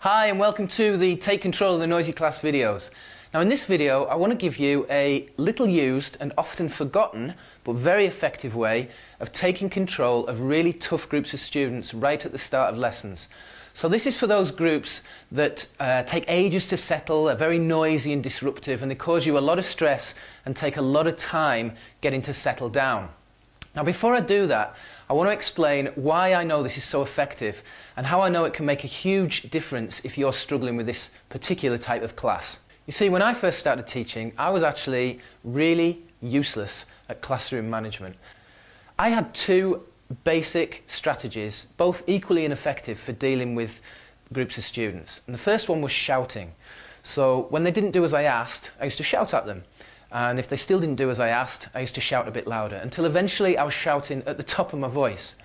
Hi and welcome to the Take Control of the Noisy Class videos. Now in this video I want to give you a little used and often forgotten but very effective way of taking control of really tough groups of students right at the start of lessons. So this is for those groups that take ages to settle, are very noisy and disruptive, and they cause you a lot of stress and take a lot of time getting to settle down. Now before I do that, I want to explain why I know this is so effective and how I know it can make a huge difference if you're struggling with this particular type of class. You see, when I first started teaching, I was actually really useless at classroom management. I had two basic strategies, both equally ineffective for dealing with groups of students. And the first one was shouting. So when they didn't do as I asked, I used to shout at them. And if they still didn't do as I asked, I used to shout a bit louder, until eventually I was shouting at the top of my voice.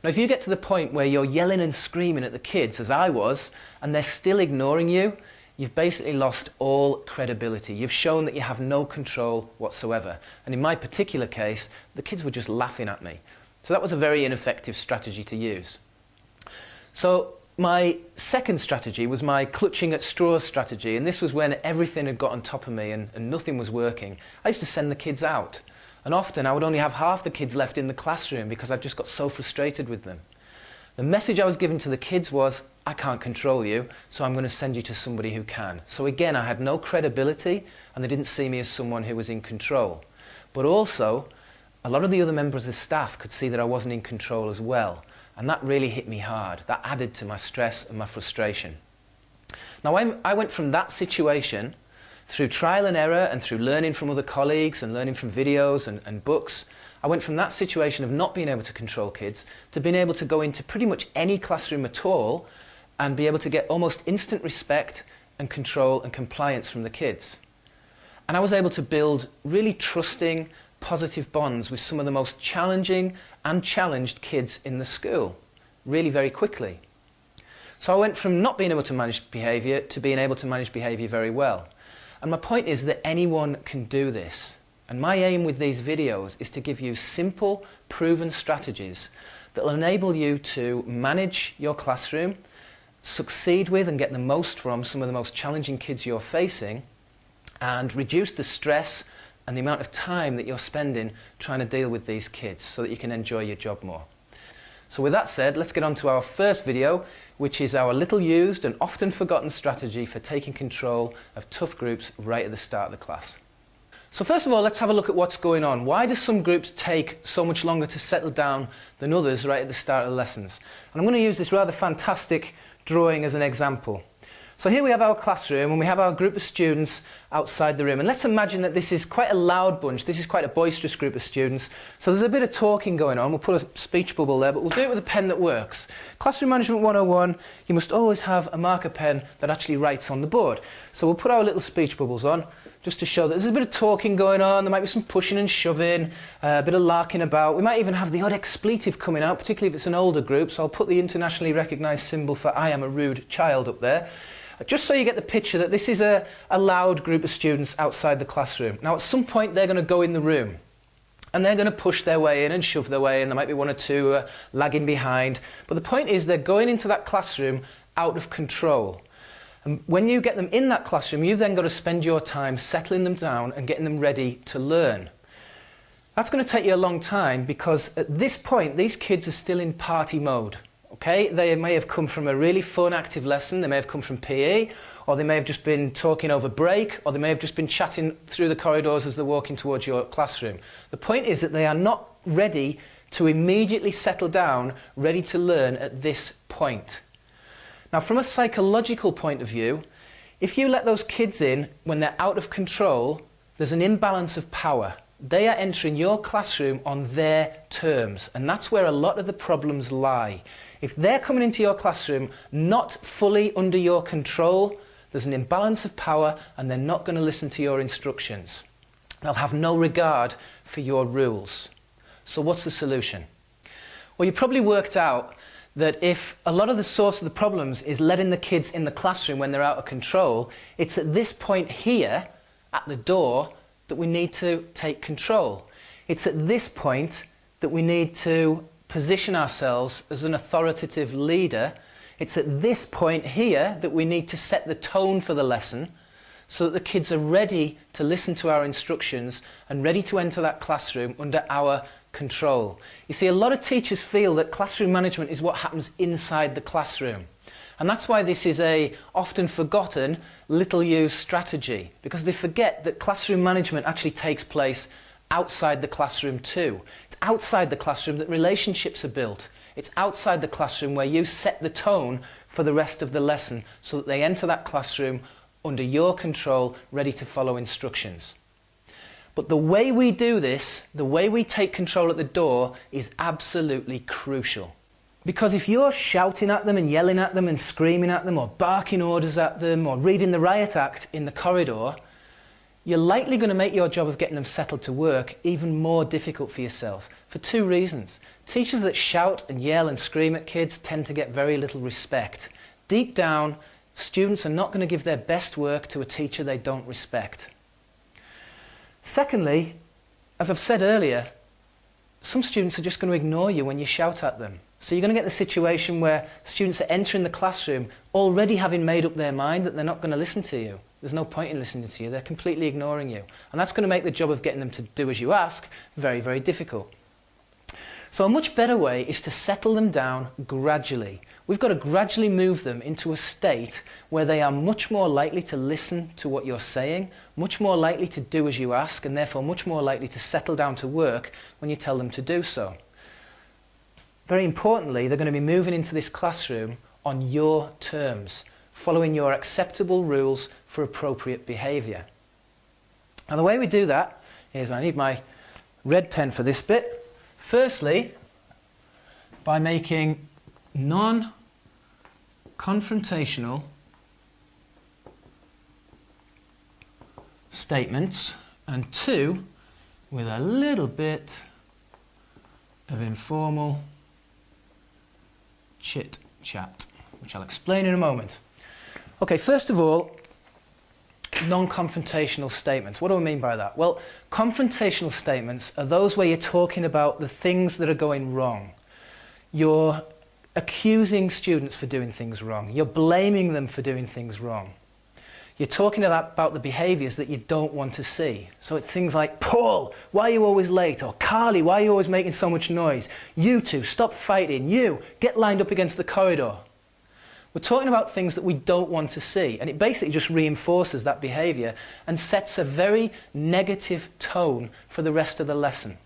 Now if you get to the point where you're yelling and screaming at the kids, as I was, and they're still ignoring you, you've basically lost all credibility. You've shown that you have no control whatsoever. And in my particular case, the kids were just laughing at me. So that was a very ineffective strategy to use. So my second strategy was my clutching at straws strategy, and this was when everything had got on top of me and nothing was working. I used to send the kids out, and often I would only have half the kids left in the classroom because I just got so frustrated with them. The message I was giving to the kids was, I can't control you, so I'm going to send you to somebody who can. So again, I had no credibility and they didn't see me as someone who was in control. But also, a lot of the other members of the staff could see that I wasn't in control as well. And that really hit me hard. That added to my stress and my frustration. Now I went from that situation, through trial and error and through learning from other colleagues and learning from videos and books, I went from that situation of not being able to control kids to being able to go into pretty much any classroom at all and be able to get almost instant respect and control and compliance from the kids. And I was able to build really trusting, positive bonds with some of the most challenging and challenged kids in the school, really very quickly. So I went from not being able to manage behaviour to being able to manage behaviour very well. And my point is that anyone can do this. And my aim with these videos is to give you simple, proven strategies that will enable you to manage your classroom, succeed with and get the most from some of the most challenging kids you're facing, and reduce the stress and the amount of time that you're spending trying to deal with these kids so that you can enjoy your job more. So with that said, let's get on to our first video, which is our little used and often forgotten strategy for taking control of tough groups right at the start of the class. So first of all, let's have a look at what's going on. Why do some groups take so much longer to settle down than others right at the start of the lessons? And I'm going to use this rather fantastic drawing as an example. So here we have our classroom and we have our group of students outside the room. And let's imagine that this is quite a loud bunch. This is quite a boisterous group of students. So there's a bit of talking going on. We'll put a speech bubble there, but we'll do it with a pen that works. Classroom Management 101, you must always have a marker pen that actually writes on the board. So we'll put our little speech bubbles on just to show that there's a bit of talking going on. There might be some pushing and shoving, a bit of larking about. We might even have the odd expletive coming out, particularly if it's an older group. So I'll put the internationally recognised symbol for I am a rude child up there. Just so you get the picture that this is a loud group of students outside the classroom. Now at some point they're going to go in the room and they're going to push their way in and shove their way in. There might be one or two lagging behind. But the point is they're going into that classroom out of control. And when you get them in that classroom, you've then got to spend your time settling them down and getting them ready to learn. That's going to take you a long time because at this point these kids are still in party mode. Okay, they may have come from a really fun, active lesson, they may have come from PE, or they may have just been talking over break, or they may have just been chatting through the corridors as they're walking towards your classroom. The point is that they are not ready to immediately settle down, ready to learn at this point. Now, from a psychological point of view, if you let those kids in when they're out of control, there's an imbalance of power. They are entering your classroom on their terms, and that's where a lot of the problems lie. If they're coming into your classroom not fully under your control, there's an imbalance of power and they're not going to listen to your instructions. They'll have no regard for your rules. So what's the solution? Well, you probably worked out that if a lot of the source of the problems is letting the kids in the classroom when they're out of control, it's at this point here, at the door, that we need to take control. It's at this point that we need to position ourselves as an authoritative leader It's at this point here that we need to set the tone for the lesson so that the kids are ready to listen to our instructions and ready to enter that classroom under our control. You see, a lot of teachers feel that classroom management is what happens inside the classroom. And that's why this is a often forgotten, little used strategy, because they forget that classroom management actually takes place outside the classroom too. It's outside the classroom that relationships are built. It's outside the classroom where you set the tone for the rest of the lesson so that they enter that classroom under your control, ready to follow instructions. But the way we do this, the way we take control at the door, is absolutely crucial. Because if you're shouting at them and yelling at them and screaming at them or barking orders at them or reading the riot act in the corridor, you're likely going to make your job of getting them settled to work even more difficult for yourself, for two reasons. Teachers that shout and yell and scream at kids tend to get very little respect. Deep down, students are not going to give their best work to a teacher they don't respect. Secondly, as I've said earlier, some students are just going to ignore you when you shout at them. So you're going to get the situation where students are entering the classroom already having made up their mind that they're not going to listen to you. There's no point in listening to you. They're completely ignoring you. And that's going to make the job of getting them to do as you ask very, very difficult. So a much better way is to settle them down gradually. We've got to gradually move them into a state where they are much more likely to listen to what you're saying, much more likely to do as you ask, and therefore much more likely to settle down to work when you tell them to do so. Very importantly, they're going to be moving into this classroom on your terms, following your acceptable rules for appropriate behaviour. Now the way we do that is, I need my red pen for this bit. Firstly, by making non-confrontational statements, and two, with a little bit of informal chit-chat, which I'll explain in a moment. Okay, first of all, non-confrontational statements. What do I mean by that? Well, confrontational statements are those where you're talking about the things that are going wrong. You're accusing students for doing things wrong. You're blaming them for doing things wrong. You're talking about the behaviours that you don't want to see. So it's things like, Paul, why are you always late? Or Carly, why are you always making so much noise? You two, stop fighting. You, get lined up against the corridor. We're talking about things that we don't want to see, and it basically just reinforces that behaviour and sets a very negative tone for the rest of the lesson.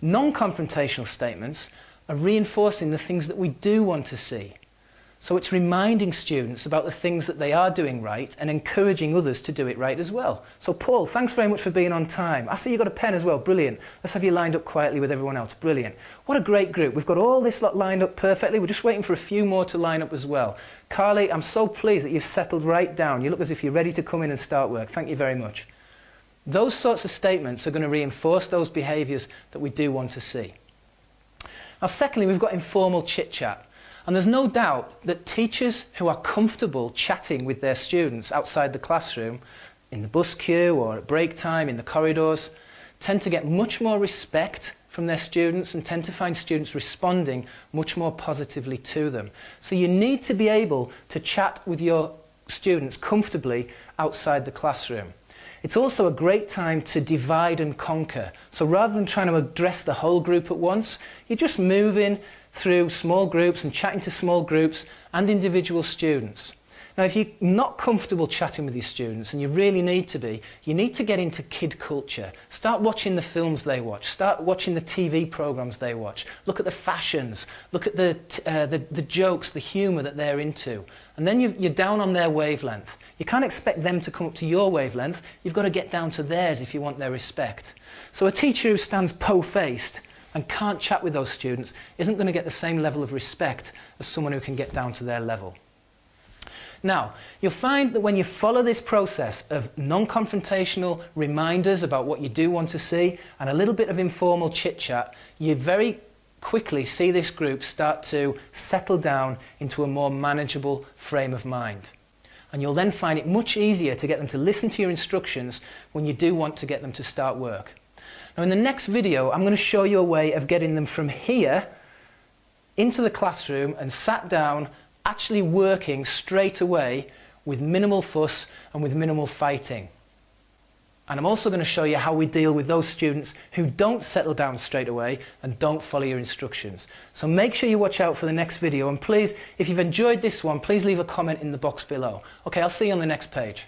Non-confrontational statements are reinforcing the things that we do want to see. So it's reminding students about the things that they are doing right and encouraging others to do it right as well. So Paul, thanks very much for being on time. I see you've got a pen as well, brilliant. Let's have you lined up quietly with everyone else, brilliant. What a great group. We've got all this lot lined up perfectly. We're just waiting for a few more to line up as well. Carly, I'm so pleased that you've settled right down. You look as if you're ready to come in and start work. Thank you very much. Those sorts of statements are going to reinforce those behaviours that we do want to see. Now secondly, we've got informal chit-chat. And there's no doubt that teachers who are comfortable chatting with their students outside the classroom, in the bus queue or at break time, in the corridors, tend to get much more respect from their students and tend to find students responding much more positively to them. So you need to be able to chat with your students comfortably outside the classroom. It's also a great time to divide and conquer. So rather than trying to address the whole group at once, you're just moving through small groups and chatting to small groups and individual students. Now, if you're not comfortable chatting with your students, and you really need to be, you need to get into kid culture. Start watching the films they watch. Start watching the TV programs they watch. Look at the fashions. Look at the jokes, the humour that they're into. And then you're down on their wavelength. You can't expect them to come up to your wavelength. You've got to get down to theirs if you want their respect. So a teacher who stands po-faced and can't chat with those students isn't going to get the same level of respect as someone who can get down to their level. Now, you'll find that when you follow this process of non-confrontational reminders about what you do want to see and a little bit of informal chit-chat, you very quickly see this group start to settle down into a more manageable frame of mind. And you'll then find it much easier to get them to listen to your instructions when you do want to get them to start work. Now in the next video, I'm going to show you a way of getting them from here into the classroom and sat down, actually working straight away with minimal fuss and with minimal fighting. And I'm also going to show you how we deal with those students who don't settle down straight away and don't follow your instructions. So make sure you watch out for the next video, and please, if you've enjoyed this one, please leave a comment in the box below. Okay, I'll see you on the next page.